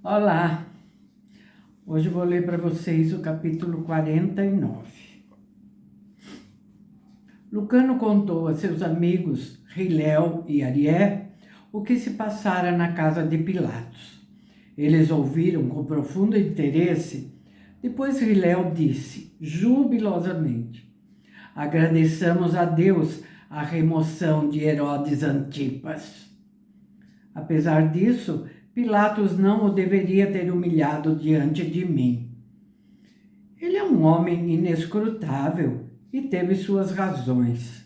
Olá, hoje eu vou ler para vocês o capítulo 49. Lucano contou a seus amigos Hilel e Arié o que se passara na casa de Pilatos. Eles ouviram com profundo interesse. Depois Hilel disse, jubilosamente, agradeçamos a Deus a remoção de Herodes Antipas. Apesar disso, Pilatos não o deveria ter humilhado diante de mim. Ele é um homem inescrutável e teve suas razões.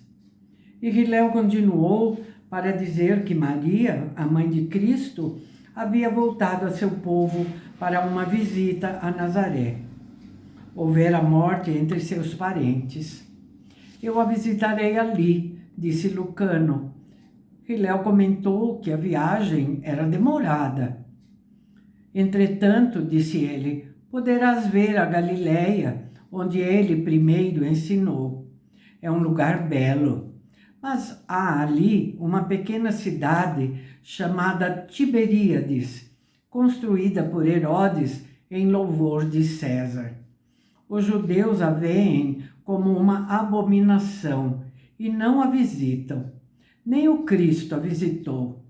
E Hilel continuou para dizer que Maria, a mãe de Cristo, havia voltado a seu povo para uma visita a Nazaré. Houvera morte entre seus parentes. Eu a visitarei ali, disse Lucano. Hilel comentou que a viagem era demorada. Entretanto, disse ele, poderás ver a Galileia, onde ele primeiro ensinou. É um lugar belo, mas há ali uma pequena cidade chamada Tiberíades, construída por Herodes em louvor de César. Os judeus a veem como uma abominação e não a visitam. Nem o Cristo a visitou.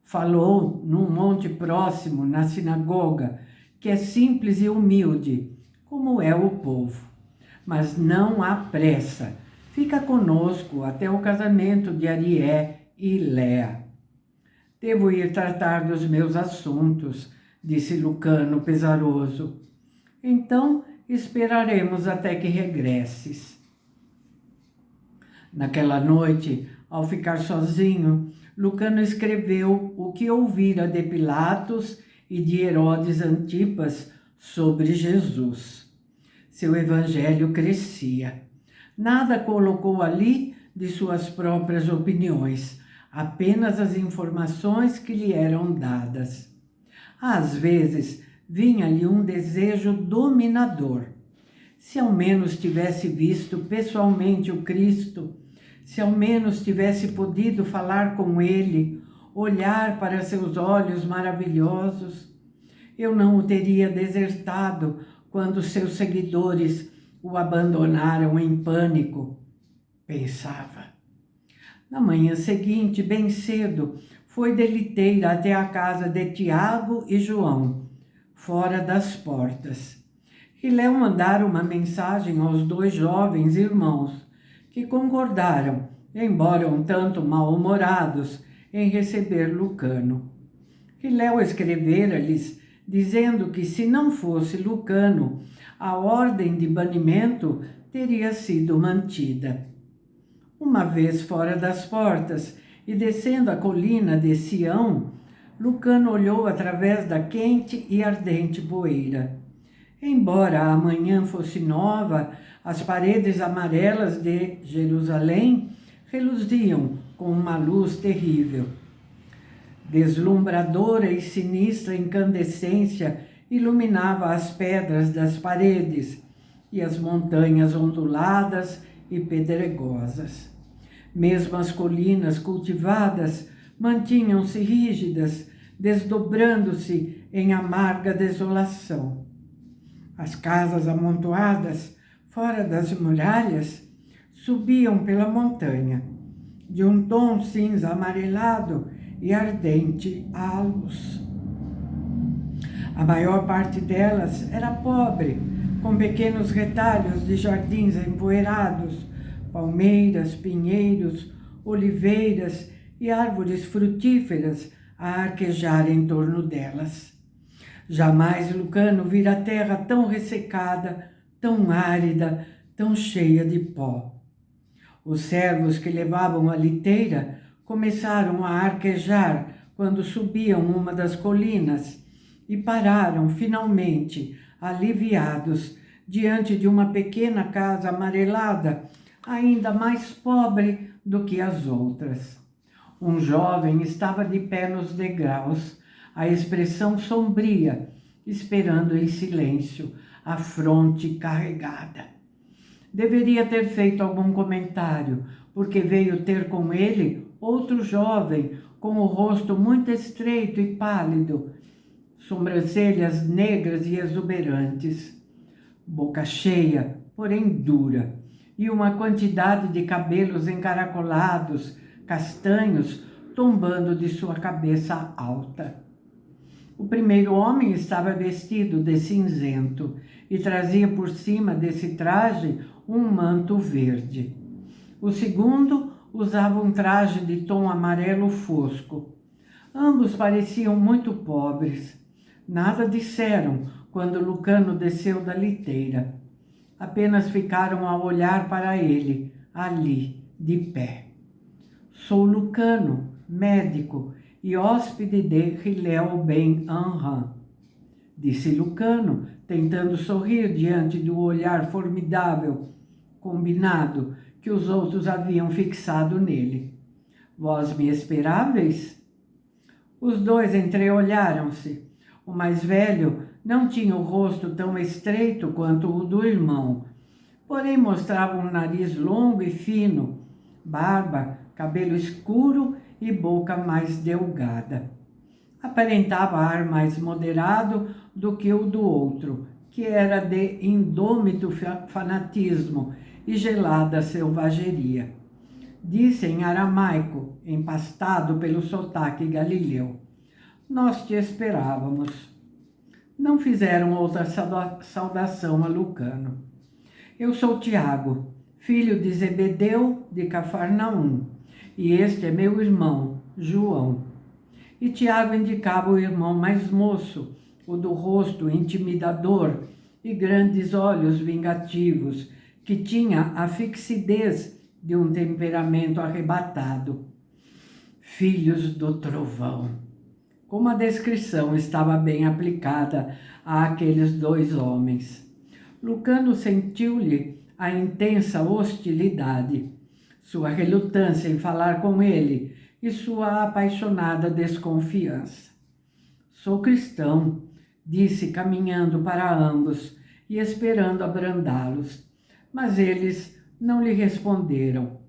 Falou num monte próximo, na sinagoga, que é simples e humilde, como é o povo. Mas não há pressa. Fica conosco até o casamento de Arié e Léa. Devo ir tratar dos meus assuntos, disse Lucano pesaroso. Então esperaremos até que regresses. Naquela noite, ao ficar sozinho, Lucano escreveu o que ouvira de Pilatos e de Herodes Antipas sobre Jesus. Seu evangelho crescia. Nada colocou ali de suas próprias opiniões, apenas as informações que lhe eram dadas. Às vezes, vinha-lhe um desejo dominador. Se ao menos tivesse visto pessoalmente o Cristo, se ao menos tivesse podido falar com ele, olhar para seus olhos maravilhosos, eu não o teria desertado quando seus seguidores o abandonaram em pânico, pensava. Na manhã seguinte, bem cedo, foi de liteira até a casa de Tiago e João, fora das portas. Hilel mandara uma mensagem aos dois jovens irmãos, que concordaram, embora um tanto mal-humorados, em receber Lucano. Hilel escrevera-lhes, dizendo que se não fosse Lucano, a ordem de banimento teria sido mantida. Uma vez fora das portas e descendo a colina de Sião, Lucano olhou através da quente e ardente poeira. Embora a manhã fosse nova, as paredes amarelas de Jerusalém reluziam com uma luz terrível. Deslumbradora e sinistra incandescência iluminava as pedras das paredes e as montanhas onduladas e pedregosas. Mesmo as colinas cultivadas mantinham-se rígidas, desdobrando-se em amarga desolação. As casas amontoadas, fora das muralhas, subiam pela montanha, de um tom cinza amarelado e ardente à luz. A maior parte delas era pobre, com pequenos retalhos de jardins empoeirados, palmeiras, pinheiros, oliveiras e árvores frutíferas a arquejar em torno delas. Jamais Lucano vira a terra tão ressecada, tão árida, tão cheia de pó. Os servos que levavam a liteira começaram a arquejar quando subiam uma das colinas e pararam, finalmente, aliviados, diante de uma pequena casa amarelada, ainda mais pobre do que as outras. Um jovem estava de pé nos degraus, a expressão sombria, esperando em silêncio, a fronte carregada. Deveria ter feito algum comentário, porque veio ter com ele outro jovem, com o rosto muito estreito e pálido, sobrancelhas negras e exuberantes, boca cheia, porém dura, e uma quantidade de cabelos encaracolados, castanhos, tombando de sua cabeça alta. O primeiro homem estava vestido de cinzento e trazia por cima desse traje um manto verde. O segundo usava um traje de tom amarelo fosco. Ambos pareciam muito pobres. Nada disseram quando Lucano desceu da liteira. Apenas ficaram a olhar para ele, ali, de pé. Sou Lucano, médico e hóspede de Hilel Ben Anran, disse Lucano, tentando sorrir diante do olhar formidável, combinado, que os outros haviam fixado nele. Vós me esperáveis? Os dois entreolharam-se. O mais velho não tinha o rosto tão estreito quanto o do irmão, porém mostrava um nariz longo e fino, barba, cabelo escuro e boca mais delgada. Aparentava ar mais moderado do que o do outro, que era de indômito fanatismo e gelada selvageria. Disse em aramaico, empastado pelo sotaque galileu: nós te esperávamos. Não fizeram outra saudação a Lucano. Eu sou Tiago, filho de Zebedeu de Cafarnaum, e este é meu irmão, João. E Tiago indicava o irmão mais moço, o do rosto intimidador e grandes olhos vingativos, que tinha a fixidez de um temperamento arrebatado. Filhos do trovão. Como a descrição estava bem aplicada àqueles dois homens. Lucano sentiu-lhe a intensa hostilidade, sua relutância em falar com ele e sua apaixonada desconfiança. Sou cristão, disse caminhando para ambos e esperando abrandá-los, mas eles não lhe responderam.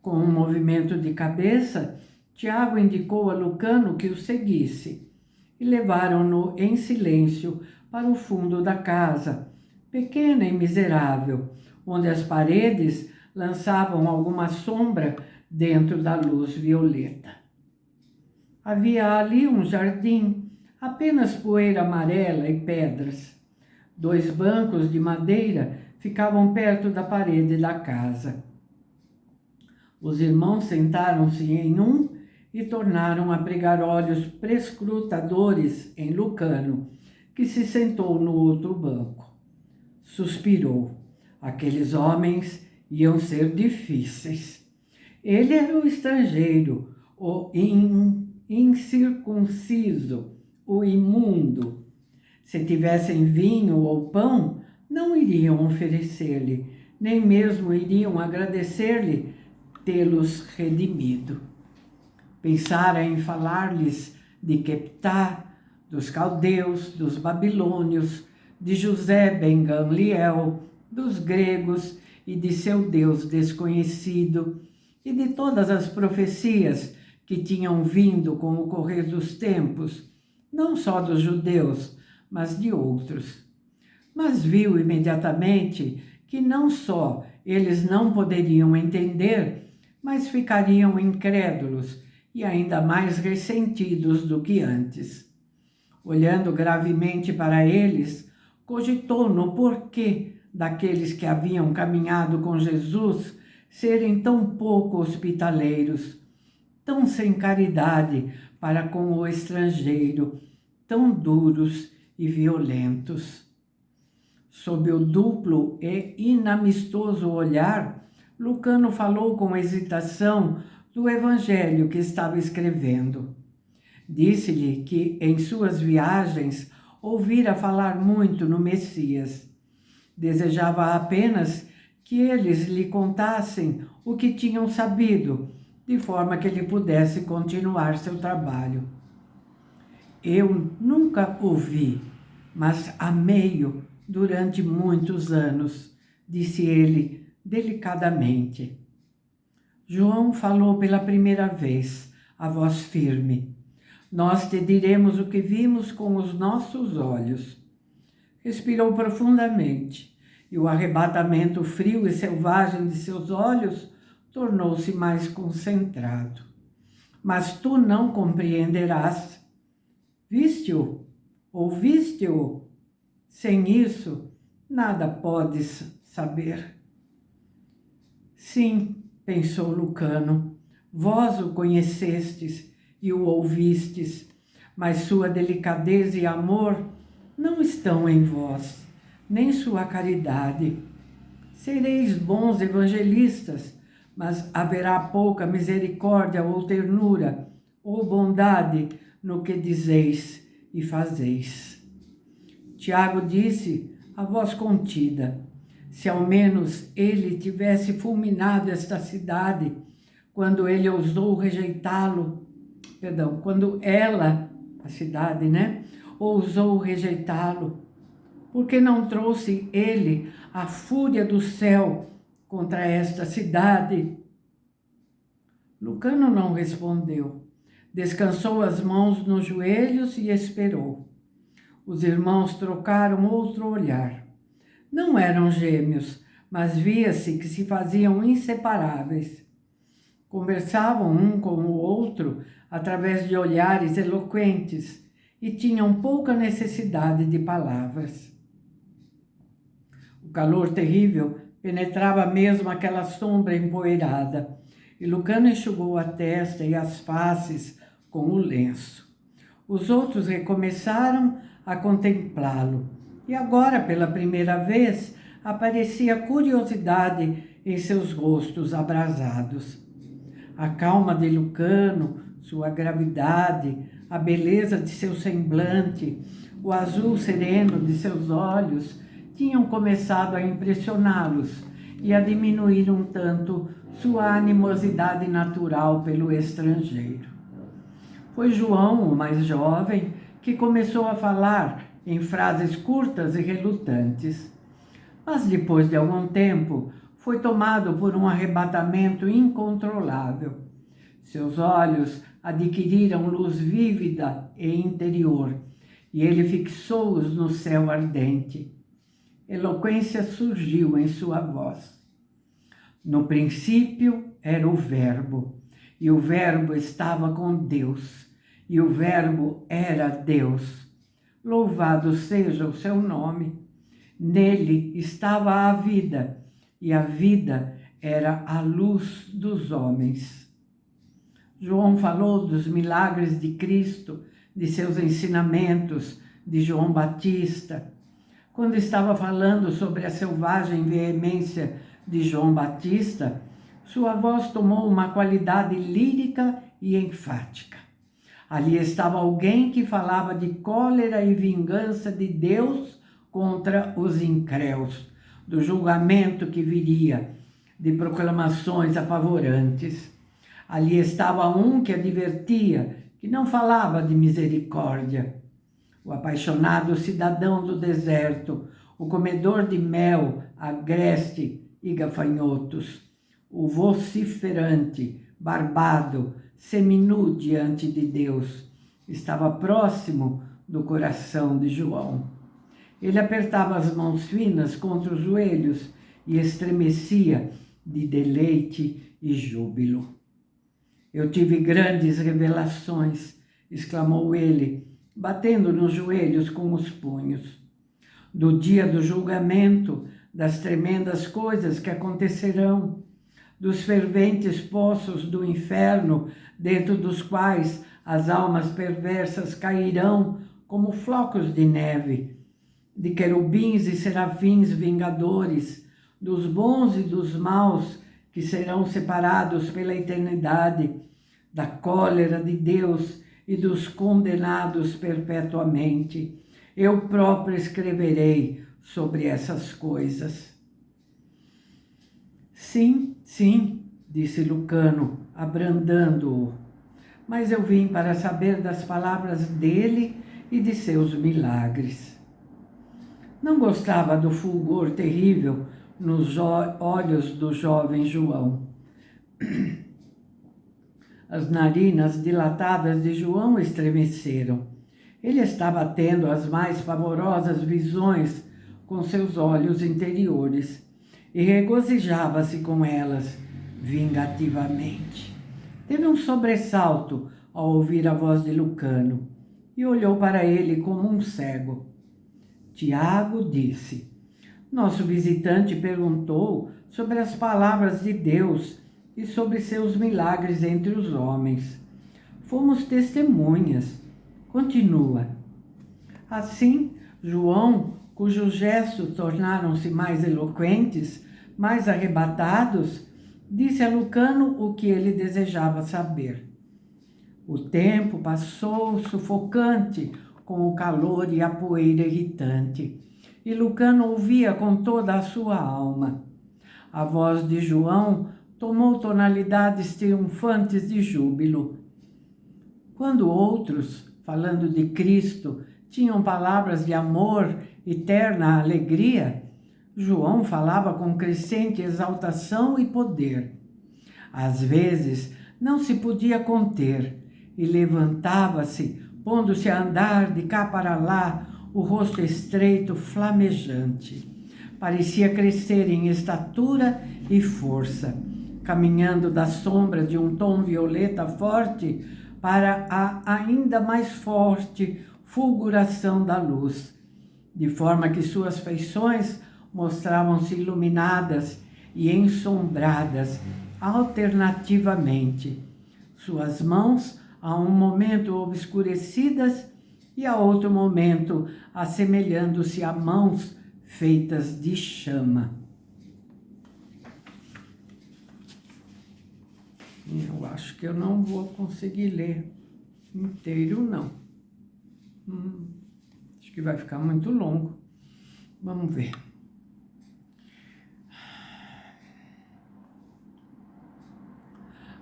Com um movimento de cabeça, Tiago indicou a Lucano que o seguisse e levaram-no em silêncio para o fundo da casa, pequena e miserável, onde as paredes lançavam alguma sombra dentro da luz violeta. Havia ali um jardim, apenas poeira amarela e pedras. 2 bancos de madeira ficavam perto da parede da casa. Os irmãos sentaram-se em um e tornaram a pregar olhos prescrutadores em Lucano, que se sentou no outro banco. Suspirou. Aqueles homens iam ser difíceis. Ele era o estrangeiro, o incircunciso, o imundo. Se tivessem vinho ou pão, não iriam oferecer-lhe, nem mesmo iriam agradecer-lhe tê-los redimido. Pensara em falar-lhes de Queptá, dos caldeus, dos babilônios, de José ben Gamliel, dos gregos e de seu Deus desconhecido, e de todas as profecias que tinham vindo com o correr dos tempos, não só dos judeus, mas de outros. Mas viu imediatamente que não só eles não poderiam entender, mas ficariam incrédulos e ainda mais ressentidos do que antes. Olhando gravemente para eles, cogitou no porquê daqueles que haviam caminhado com Jesus serem tão pouco hospitaleiros, tão sem caridade para com o estrangeiro, tão duros e violentos. Sob o duplo e inamistoso olhar, Lucano falou com hesitação do evangelho que estava escrevendo. Disse-lhe que em suas viagens ouvira falar muito no Messias. Desejava apenas que eles lhe contassem o que tinham sabido, de forma que ele pudesse continuar seu trabalho. Eu nunca o vi, mas amei-o durante muitos anos, disse ele delicadamente. João falou pela primeira vez, a voz firme. Nós te diremos o que vimos com os nossos olhos. Respirou profundamente, e o arrebatamento frio e selvagem de seus olhos tornou-se mais concentrado. Mas tu não compreenderás. Viste-o? Ouviste-o? Sem isso, nada podes saber. Sim, pensou Lucano, vós o conhecestes e o ouvistes, mas sua delicadeza e amor não estão em vós, nem sua caridade. Sereis bons evangelistas, mas haverá pouca misericórdia ou ternura ou bondade no que dizeis e fazeis. Tiago disse, a voz contida, se ao menos ele tivesse fulminado esta cidade, quando ele ousou rejeitá-lo, quando ela, a cidade, ousou rejeitá-lo, porque não trouxe ele a fúria do céu contra esta cidade? Lucano não respondeu. Descansou as mãos nos joelhos e esperou. Os irmãos trocaram outro olhar. Não eram gêmeos, mas via-se que se faziam inseparáveis. Conversavam um com o outro através de olhares eloquentes e tinham pouca necessidade de palavras. O calor terrível penetrava mesmo aquela sombra empoeirada, e Lucano enxugou a testa e as faces com o lenço. Os outros recomeçaram a contemplá-lo, e agora, pela primeira vez, aparecia curiosidade em seus rostos abrasados. A calma de Lucano, sua gravidade, a beleza de seu semblante, o azul sereno de seus olhos tinham começado a impressioná-los e a diminuir um tanto sua animosidade natural pelo estrangeiro. Foi João, o mais jovem, que começou a falar em frases curtas e relutantes. Mas depois de algum tempo, foi tomado por um arrebatamento incontrolável. Seus olhos adquiriram luz vívida e interior, e ele fixou-os no céu ardente. Eloquência surgiu em sua voz. No princípio era o Verbo, e o Verbo estava com Deus, e o Verbo era Deus. Louvado seja o seu nome. Nele estava a vida, e a vida era a luz dos homens. João falou dos milagres de Cristo, de seus ensinamentos, de João Batista. Quando estava falando sobre a selvagem veemência de João Batista, sua voz tomou uma qualidade lírica e enfática. Ali estava alguém que falava de cólera e vingança de Deus contra os incréus, do julgamento que viria, de proclamações apavorantes. Ali estava um que advertia, que não falava de misericórdia. O apaixonado cidadão do deserto, o comedor de mel, agreste e gafanhotos, o vociferante, barbado, seminu diante de Deus, estava próximo do coração de João. Ele apertava as mãos finas contra os joelhos e estremecia de deleite e júbilo. Eu tive grandes revelações, exclamou ele, batendo nos joelhos com os punhos. Do dia do julgamento, das tremendas coisas que acontecerão, dos ferventes poços do inferno, dentro dos quais as almas perversas cairão como flocos de neve, de querubins e serafins vingadores, dos bons e dos maus que serão separados pela eternidade, da cólera de Deus e dos condenados perpetuamente. Eu próprio escreverei sobre essas coisas. Sim, sim, disse Lucano, abrandando-o, mas eu vim para saber das palavras dele e de seus milagres. Não gostava do fulgor terrível nos olhos do jovem João. As narinas dilatadas de João estremeceram. Ele estava tendo as mais pavorosas visões com seus olhos interiores e regozijava-se com elas vingativamente. Teve um sobressalto ao ouvir a voz de Lucano e olhou para ele como um cego. Tiago disse: nosso visitante perguntou sobre as palavras de Deus e sobre seus milagres entre os homens. Fomos testemunhas. Continua. Assim, João, cujos gestos tornaram-se mais eloquentes, mais arrebatados, disse a Lucano o que ele desejava saber. O tempo passou sufocante com o calor e a poeira irritante, e Lucano ouvia com toda a sua alma. A voz de João tomou tonalidades triunfantes de júbilo. Quando outros, falando de Cristo, tinham palavras de amor e terna alegria, João falava com crescente exaltação e poder. Às vezes, não se podia conter e levantava-se, pondo-se a andar de cá para lá, o rosto estreito, flamejante. Parecia crescer em estatura e força, caminhando da sombra de um tom violeta forte para a ainda mais forte fulguração da luz, de forma que suas feições mostravam-se iluminadas e ensombradas alternativamente. Suas mãos, a um momento obscurecidas e a outro momento assemelhando-se a mãos feitas de chama. Eu acho que eu não vou conseguir ler inteiro, não. Acho que vai ficar muito longo. Vamos ver.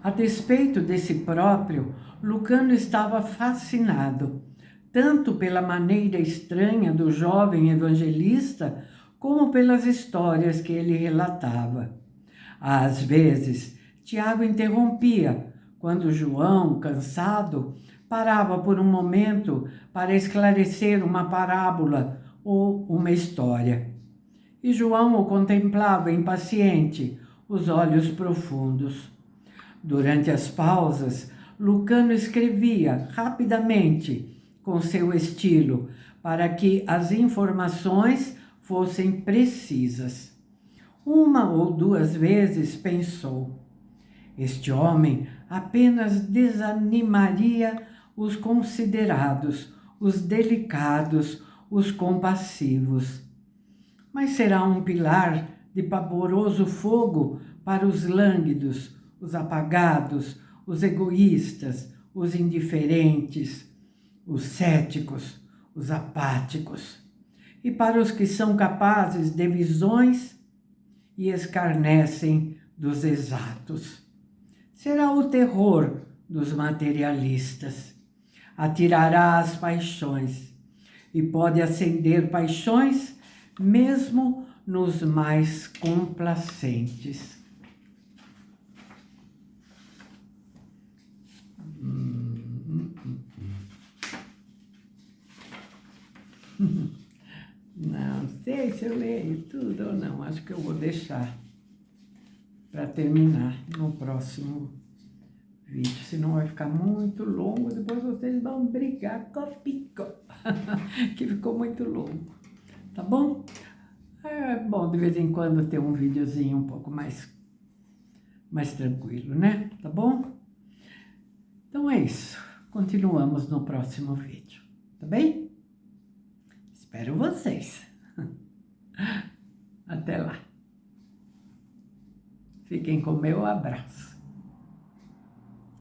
A despeito desse próprio, Lucano estava fascinado, tanto pela maneira estranha do jovem evangelista, como pelas histórias que ele relatava. Às vezes, Tiago interrompia, quando João, cansado, parava por um momento para esclarecer uma parábola ou uma história. E João o contemplava impaciente, os olhos profundos. Durante as pausas, Lucano escrevia rapidamente, com seu estilo, para que as informações fossem precisas. Uma ou duas vezes pensou: este homem apenas desanimaria os considerados, os delicados, os compassivos. Mas será um pilar de pavoroso fogo para os lânguidos, os apagados, os egoístas, os indiferentes, os céticos, os apáticos, e para os que são capazes de visões e escarnecem dos exatos. Será o terror dos materialistas. Atirará as paixões, e pode acender paixões mesmo nos mais complacentes. Não sei se eu leio tudo ou não. Acho que eu vou deixar para terminar no próximo vídeo. Senão vai ficar muito longo. Depois vocês vão brigar comigo. Que ficou muito longo. Tá bom? É bom de vez em quando ter um videozinho um pouco mais tranquilo, né? Tá bom? Então é isso. Continuamos no próximo vídeo. Tá bem? Espero vocês. Até lá. Fiquem com meu abraço.